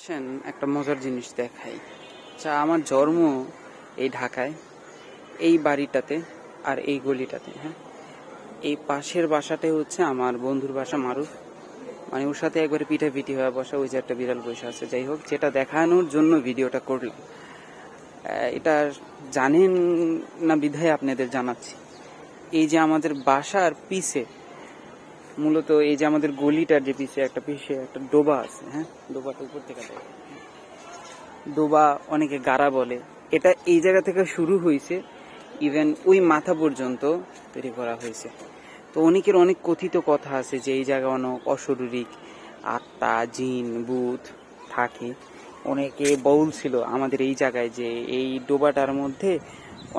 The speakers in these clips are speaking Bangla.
আসেন একটা মজার জিনিস দেখাই। আচ্ছা, আমার জন্ম এই ঢাকায়, এই বাড়িটাতে আর এই গলিটাতে। হ্যাঁ, এই পাশের বাসাটাই হচ্ছে আমার বন্ধুর বাসা মারুফ। মানে ওর সাথে একবারে পিঠাপিঠি হয়ে বসা, ওই যে একটা বিড়াল বসে আছে। যাই হোক, যেটা দেখানোর জন্য ভিডিওটা করলাম। এটা জানেন না বিধায় আপনাদের জানাচ্ছি। এই যে আমাদের বাসার পিছে, মূলত এই যে আমাদের গলিটার যে পিছে একটা ডোবা আছে। হ্যাঁ, ডোবাটা উপর থেকে দেখে, ডোবা অনেকে গাড়া বলে। এটা এই জায়গা থেকে শুরু হয়েছে, ইভেন ওই মাথা পর্যন্ত তৈরি করা হয়েছে। তো অনেকের অনেক কথিত কথা আছে যে এই জায়গায় অনেক অশরীরিক আত্মা, জিন, ভূত থাকে। অনেকে বলছিল আমাদের এই জায়গায় যে এই ডোবাটার মধ্যে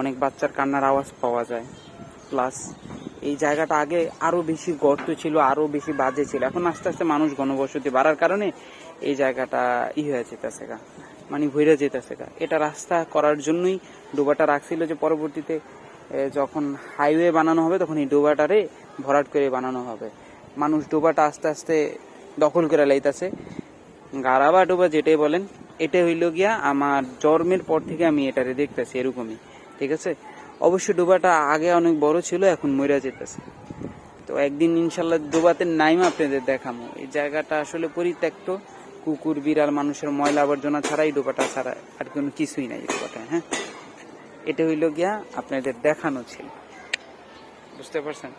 অনেক বাচ্চার কান্নার আওয়াজ পাওয়া যায়। প্লাস এই জায়গাটা আগে আরো বেশি গর্ত ছিল, আরো বেশি বাজে ছিল। এখন আস্তে আস্তে মানুষ ঘনবসতি বাড়ার কারণে এই জায়গাটা হয়ে যেতেছে গা, মানে ভইরা যেতেছে গা। এটা রাস্তা করার জন্যই ডোবাটা রাখছিল, যে পরবর্তীতে যখন হাইওয়ে বানানো হবে তখন এই ডোবাটারে ভরাট করে বানানো হবে। মানুষ ডোবাটা আস্তে আস্তে দখল করে লাইতেছে। গাড়া বা ডোবা যেটাই বলেন, এটা হইল গিয়া আমার জন্মের পর থেকে আমি এটারে দেখতেছি এরকমই। ঠিক আছে, অবশ্য ডোবাটা আগে অনেক বড় ছিল, এখন মইরা যেতেছে। তো একদিন ইনশাল্লাহ ডোবাতে নাইমা আপনাদের দেখামো। এই জায়গাটা আসলে পরিত্যক্ত, কুকুর, বিড়াল, মানুষের ময়লা আবর্জনা ছাড়াই ডোবাটা ছাড়া আর কোনো কিছুই নাই ডোবাটা। হ্যাঁ, এটা হইল গিয়া আপনাদের দেখানো ছিল, বুঝতে পারছেন।